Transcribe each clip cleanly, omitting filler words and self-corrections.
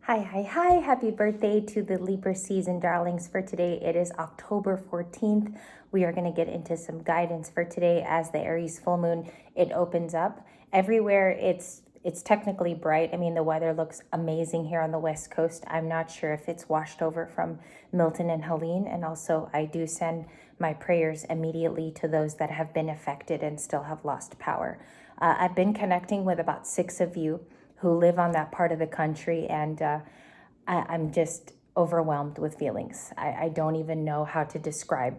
Hi. Happy birthday to the Libra season, darlings. For today, it is October 14th. We are going to get into some guidance for today as the Aries full moon, it opens up. Everywhere it's technically bright. I mean, the weather looks amazing here on the West Coast. I'm not sure if it's washed over from Milton and Helene. And also, I do send my prayers immediately to those that have been affected and still have lost power. I've been connecting with about 6 of you who live on that part of the country, and I'm just overwhelmed with feelings. I don't even know how to describe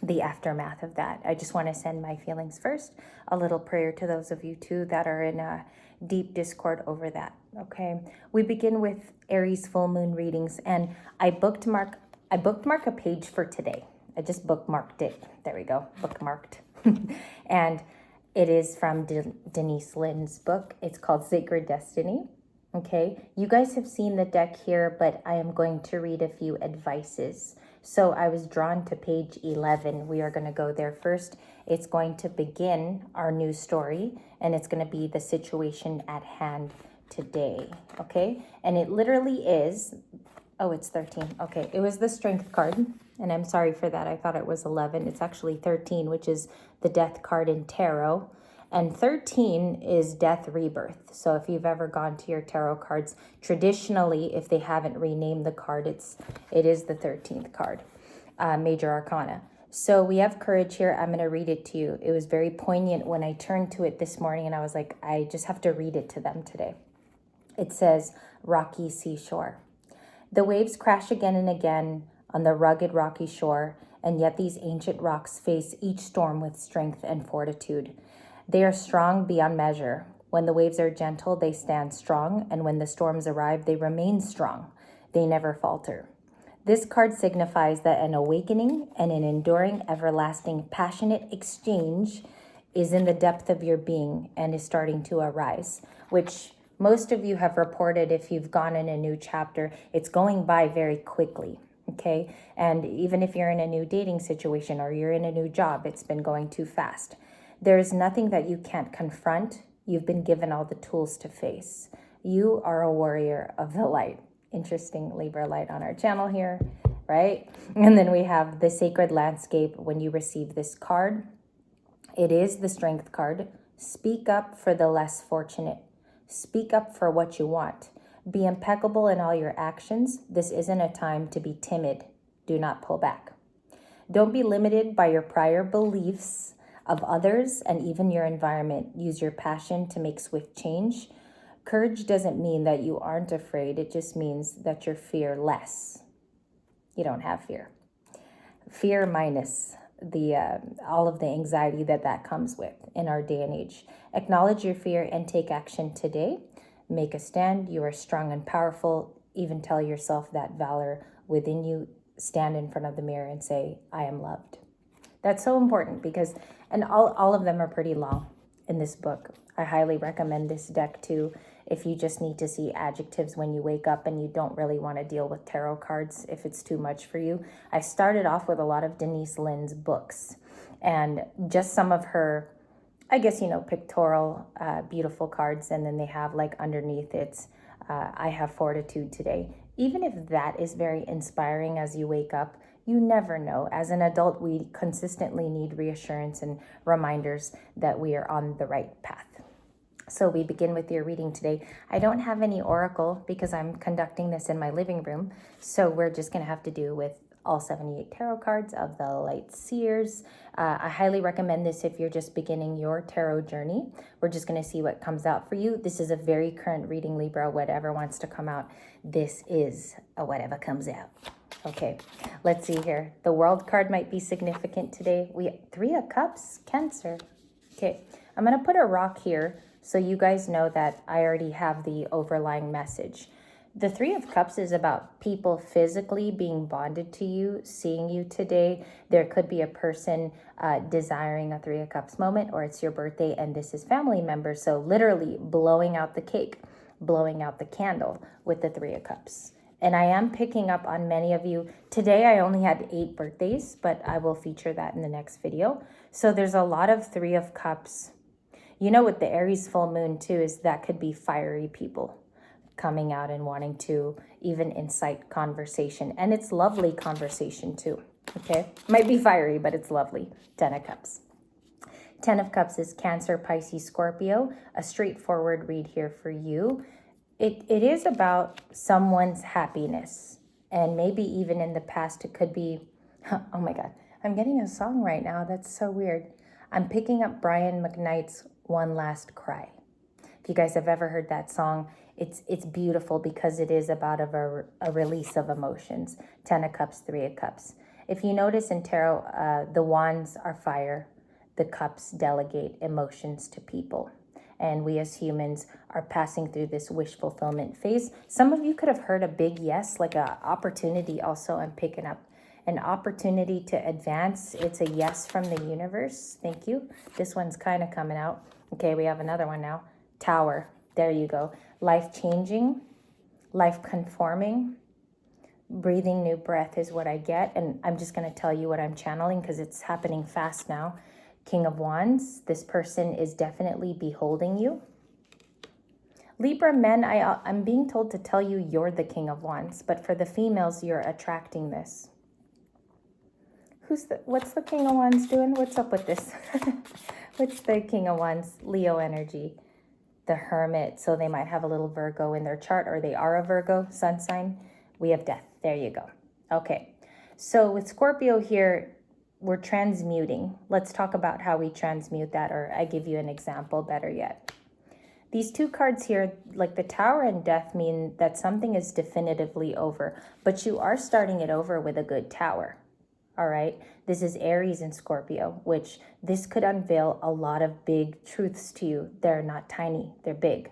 the aftermath of that. I just want to send my feelings first. A little prayer to those of you too that are in a deep discord over that. Okay, we begin with Aries full moon readings, and I bookmark a page for today. I just bookmarked it. There we go, bookmarked. And it is from Denise Linn's book. It's called Sacred Destiny. Okay, you guys have seen the deck here, but I am going to read a few advices. So I was drawn to page 11. We are going to go there first. It's going to begin our new story, and it's going to be the situation at hand today. Okay, and it literally is, oh, it's 13. Okay, it was the Strength card, and I'm sorry for that. I thought it was 11. It's actually 13, which is the Death card in tarot. And 13 is death rebirth. So if you've ever gone to your tarot cards, traditionally, if they haven't renamed the card, it is the 13th card, Major Arcana. So we have courage here. I'm going to read it to you. It was very poignant when I turned to it this morning, and I was like, I just have to read it to them today. It says, rocky seashore. The waves crash again and again on the rugged rocky shore, and yet these ancient rocks face each storm with strength and fortitude. They are strong beyond measure. When the waves are gentle, they stand strong, and when the storms arrive, they remain strong. They never falter. This card signifies that an awakening and an enduring, everlasting, passionate exchange is in the depth of your being and is starting to arise, which most of you have reported. If you've gone in a new chapter, it's going by very quickly. Okay. And even if you're in a new dating situation or you're in a new job, it's been going too fast. There is nothing that you can't confront. You've been given all the tools to face. You are a warrior of the light. Interesting Libra Light on our channel here, right? And then we have the sacred landscape when you receive this card. It is the Strength card. Speak up for the less fortunate. Speak up for what you want. Be impeccable in all your actions. This isn't a time to be timid. Do not pull back. Don't be limited by your prior beliefs of others and even your environment. Use your passion to make swift change. Courage doesn't mean that you aren't afraid. It just means that you're fearless. You don't have fear. Fear minus the all of the anxiety that comes with in our day and age. Acknowledge your fear and take action today. Make a stand. You are strong and powerful. Even tell yourself that valor within you. Stand in front of the mirror and say, I am loved. That's so important because, and all of them are pretty long in this book. I highly recommend this deck too if you just need to see adjectives when you wake up and you don't really want to deal with tarot cards if it's too much for you. I started off with a lot of Denise Linn's books and just some of her, I guess, pictorial, beautiful cards. And then they have like underneath it's, I have fortitude today. Even if that is very inspiring as you wake up, you never know. As an adult, we consistently need reassurance and reminders that we are on the right path. So we begin with your reading today. I don't have any oracle because I'm conducting this in my living room. So we're just going to have to do with all 78 tarot cards of the Light Seers. I highly recommend this if you're just beginning your tarot journey. We're just going to see what comes out for you. This is a very current reading, Libra. Whatever wants to come out, this is a whatever comes out. Okay, let's see here. The World card might be significant today. Three of Cups, Cancer. Okay, I'm going to put a rock here so you guys know that I already have the overlying message. The Three of Cups is about people physically being bonded to you, seeing you today. There could be a person desiring a Three of Cups moment, or it's your birthday and this is family members. So literally blowing out the cake, blowing out the candle with the Three of Cups. And I am picking up on many of you. Today I only had 8 birthdays, but I will feature that in the next video. So there's a lot of Three of Cups. With the Aries full moon too, is that could be fiery people. coming out and wanting to even incite conversation. And it's lovely conversation too, okay? Might be fiery, but it's lovely. 10 of Cups. 10 of Cups is Cancer, Pisces, Scorpio. A straightforward read here for you. It is about someone's happiness. And maybe even in the past, it could be, oh my God, I'm getting a song right now. That's so weird. I'm picking up Brian McKnight's One Last Cry. If you guys have ever heard that song, it's beautiful because it is about a release of emotions. 10 of Cups, 3 of Cups. If you notice in tarot, the wands are fire. The cups delegate emotions to people. And we as humans are passing through this wish fulfillment phase. Some of you could have heard a big yes, like an opportunity also. I'm picking up an opportunity to advance. It's a yes from the universe. Thank you. This one's kind of coming out. Okay, we have another one now. Tower. There you go. Life changing, life conforming, breathing new breath is what I get. And I'm just going to tell you what I'm channeling because it's happening fast now. King of Wands. This person is definitely beholding you. Libra men, I'm being told to tell you you're the King of Wands. But for the females, you're attracting this. What's the King of Wands doing? What's up with this? What's the King of Wands? Leo energy. The Hermit. So they might have a little Virgo in their chart, or they are a Virgo sun sign. We have Death. There you go. Okay. So with Scorpio here, we're transmuting. Let's talk about how we transmute that, or I give you an example, better yet. These two cards here, like the Tower and Death, mean that something is definitively over, but you are starting it over with a good Tower. All right, this is Aries and Scorpio, which this could unveil a lot of big truths to you. They're not tiny, they're big.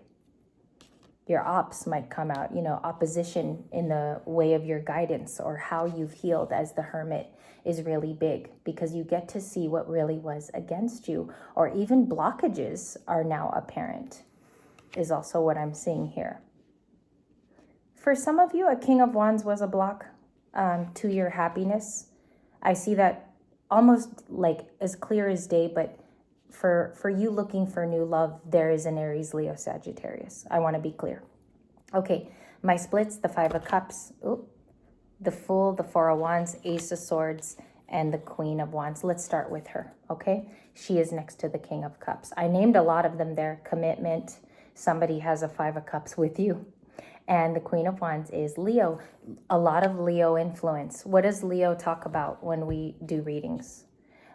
Your ops might come out, opposition in the way of your guidance or how you've healed as the Hermit is really big because you get to see what really was against you, or even blockages are now apparent is also what I'm seeing here. For some of you, a King of Wands was a block to your happiness. I see that almost like as clear as day, but for you looking for new love, there is an Aries, Leo, Sagittarius. I want to be clear. Okay, my splits, the 5 of Cups, the Fool, the 4 of Wands, Ace of Swords, and the Queen of Wands. Let's start with her, okay? She is next to the King of Cups. I named a lot of them there. Commitment. Somebody has a 5 of Cups with you. And the Queen of Wands is Leo. A lot of Leo influence. What does Leo talk about when we do readings?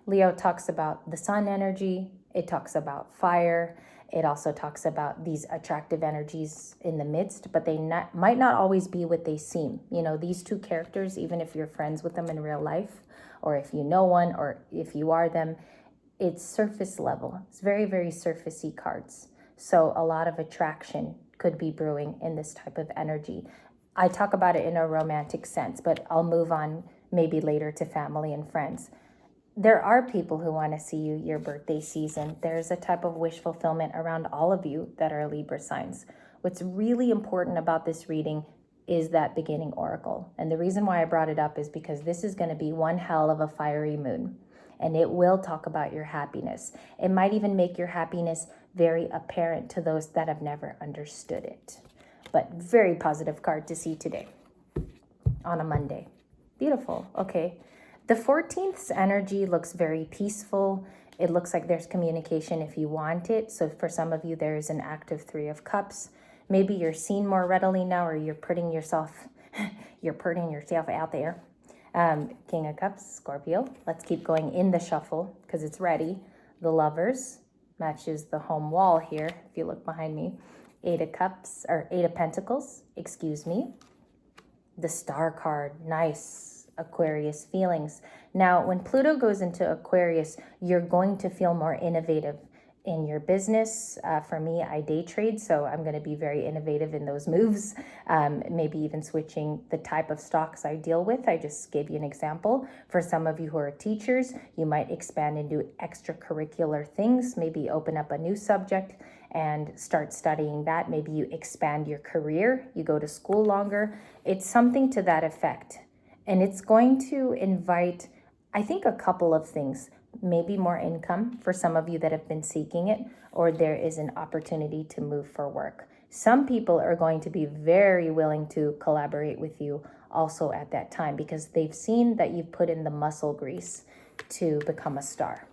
Leo talks about the sun energy. It talks about fire. It also talks about these attractive energies in the midst, but they might not always be what they seem. These two characters, even if you're friends with them in real life, or if you know one, or if you are them, it's surface level. It's very, very surfacey cards. So a lot of attraction could be brewing in this type of energy. I talk about it in a romantic sense, but I'll move on maybe later to family and friends. There are people who want to see you your birthday season. There's a type of wish fulfillment around all of you that are Libra signs. What's really important about this reading is that beginning oracle. And the reason why I brought it up is because this is going to be one hell of a fiery moon. And it will talk about your happiness. It might even make your happiness very apparent to those that have never understood it. But very positive card to see today on a Monday. Beautiful. Okay. The 14th's energy looks very peaceful. It looks like there's communication if you want it. So for some of you, there's an active 3 of Cups. Maybe you're seen more readily now, or you're putting yourself out there. King of Cups, Scorpio. Let's keep going in the shuffle because it's ready. The Lovers matches the home wall here. If you look behind me, 8 of Cups, or 8 of Pentacles, excuse me. The Star card, nice. Aquarius feelings. Now, when Pluto goes into Aquarius, you're going to feel more innovative in your business. For me, I day trade, so I'm going to be very innovative in those moves. Maybe even switching the type of stocks I deal with. I just gave you an example. For some of you who are teachers, you might expand and do extracurricular things. Maybe open up a new subject and start studying that. Maybe you expand your career. You go to school longer. It's something to that effect. And it's going to invite, I think, a couple of things. Maybe more income for some of you that have been seeking it, or there is an opportunity to move for work. Some people are going to be very willing to collaborate with you also at that time because they've seen that you've put in the muscle grease to become a star.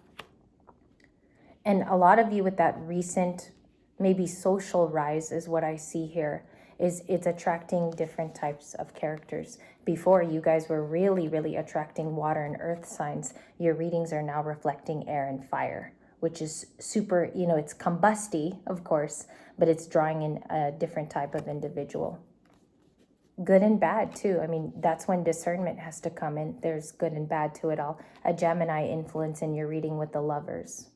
And a lot of you with that recent, maybe social rise is what I see here, is it's attracting different types of characters. Before, you guys were really, really attracting water and earth signs. Your readings are now reflecting air and fire, which is super, it's combusty, of course, but it's drawing in a different type of individual. Good and bad too. I mean, that's when discernment has to come in. There's good and bad to it all. A Gemini influence in your reading with the Lovers.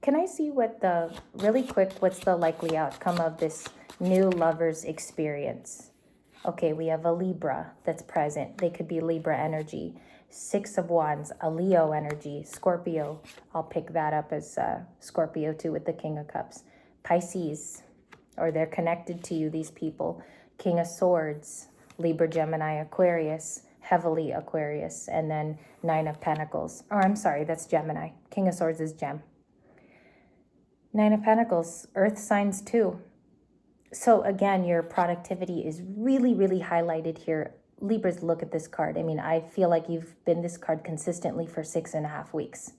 Can I see really quick, what's the likely outcome of this new Lovers experience? Okay, we have a Libra that's present. They could be Libra energy. 6 of Wands, a Leo energy, Scorpio. I'll pick that up as Scorpio too with the King of Cups. Pisces, or they're connected to you, these people. King of Swords, Libra, Gemini, Aquarius, heavily Aquarius, and then 9 of Pentacles. Or I'm sorry, that's Gemini. King of Swords is Gem. 9 of Pentacles, earth signs too. So again, your productivity is really, really highlighted here. Libras, look at this card. I mean, I feel like you've been this card consistently for 6.5 weeks.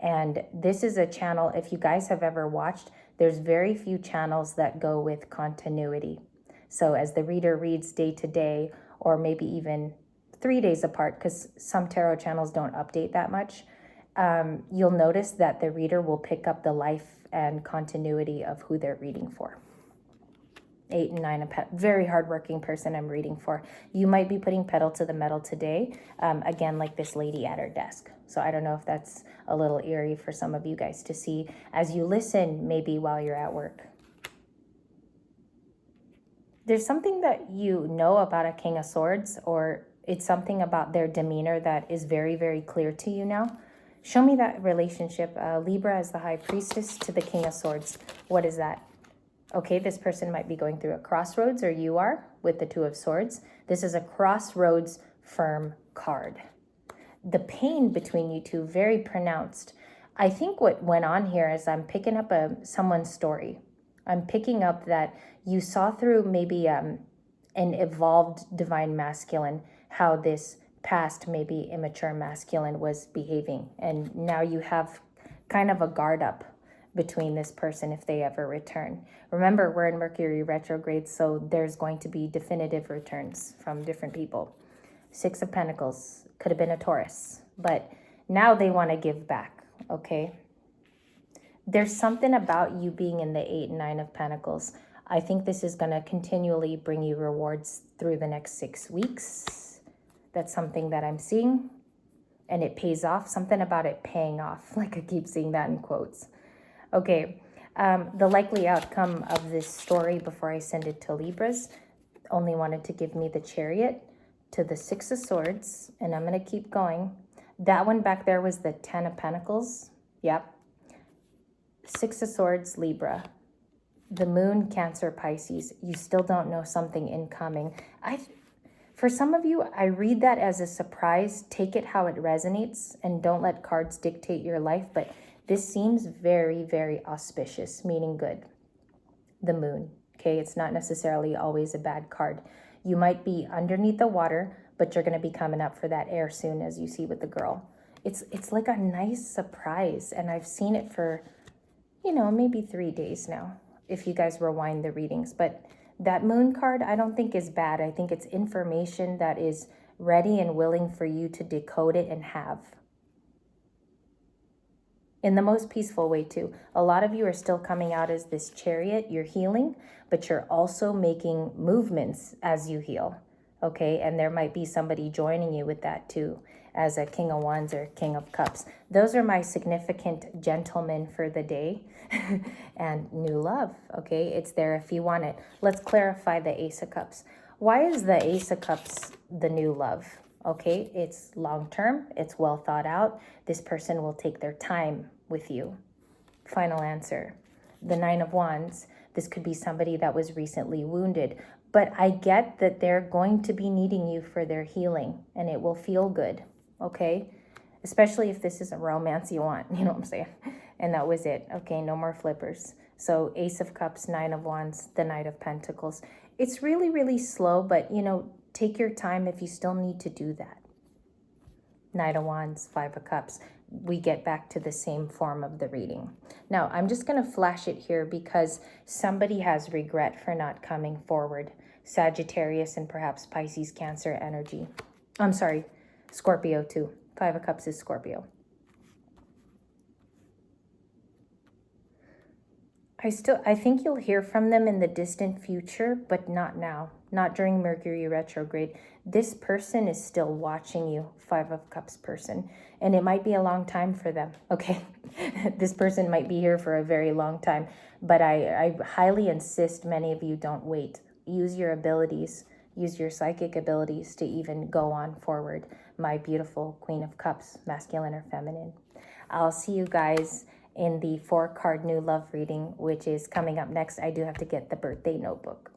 And this is a channel, if you guys have ever watched, there's very few channels that go with continuity. So as the reader reads day to day, or maybe even 3 days apart, because some tarot channels don't update that much, you'll notice that the reader will pick up the life and continuity of who they're reading for. 8 and 9 of very hardworking person I'm reading for. You might be putting pedal to the metal today, again, like this lady at her desk. So I don't know if that's a little eerie for some of you guys to see as you listen, maybe while you're at work. There's something that you know about a King of Swords, or it's something about their demeanor that is very, very clear to you now. Show me that relationship. Libra as the High Priestess to the King of Swords. What is that? Okay, this person might be going through a crossroads, or you are with the 2 of Swords. This is a crossroads firm card. The pain between you two, very pronounced. I think what went on here is I'm picking up someone's story. I'm picking up that you saw through maybe an evolved divine masculine, how this past maybe immature masculine was behaving. And now you have kind of a guard up between this person if they ever return. Remember, we're in Mercury retrograde, so there's going to be definitive returns from different people. 6 of Pentacles, could have been a Taurus, but now they want to give back, okay? There's something about you being in the 8 and 9 of Pentacles. I think this is going to continually bring you rewards through the next 6 weeks. That's something that I'm seeing, and it pays off. Something about it paying off, like I keep seeing that in quotes. Okay, the likely outcome of this story before I send it to Libras, only wanted to give me the Chariot to the 6 of Swords, and I'm going to keep going. That one back there was the 10 of Pentacles. Yep. 6 of Swords, Libra. The Moon, Cancer, Pisces. You still don't know something incoming. For some of you, I read that as a surprise. Take it how it resonates, and don't let cards dictate your life, but this seems very, very auspicious, meaning good. The Moon, okay? It's not necessarily always a bad card. You might be underneath the water, but you're going to be coming up for that air soon, as you see with the girl. It's like a nice surprise, and I've seen it for, maybe 3 days now, if you guys rewind the readings. But that Moon card, I don't think is bad. I think it's information that is ready and willing for you to decode it and have. In the most peaceful way too. A lot of you are still coming out as this Chariot. You're healing, but you're also making movements as you heal. Okay, and there might be somebody joining you with that too, as a King of Wands or King of Cups. Those are my significant gentlemen for the day. And new love, okay? It's there if you want it. Let's clarify the Ace of Cups. Why is the Ace of Cups the new love? Okay, it's long-term, it's well thought out. This person will take their time with you. Final answer. The 9 of Wands, this could be somebody that was recently wounded, but I get that they're going to be needing you for their healing, and it will feel good, okay? Especially if this is a romance you want, you know what I'm saying? And that was it. Okay, no more flippers. So Ace of Cups, Nine of Wands, the Knight of Pentacles. It's really, really slow, but, you know, take your time if you still need to do that. Knight of Wands, Five of Cups. We get back to the same form of the reading. Now, I'm just going to flash it here because somebody has regret for not coming forward. Sagittarius and perhaps Pisces, Cancer energy. I'm sorry, Scorpio too. Five of Cups is Scorpio. I think you'll hear from them in the distant future, but not now. Not during Mercury retrograde. This person is still watching you, Five of Cups person. And it might be a long time for them, okay? This person might be here for a very long time. But I highly insist many of you don't wait. Use your abilities. Use your psychic abilities to even go on forward. My beautiful Queen of Cups, masculine or feminine. I'll see you guys in the 4-card new love reading, which is coming up next. I do have to get the birthday notebook.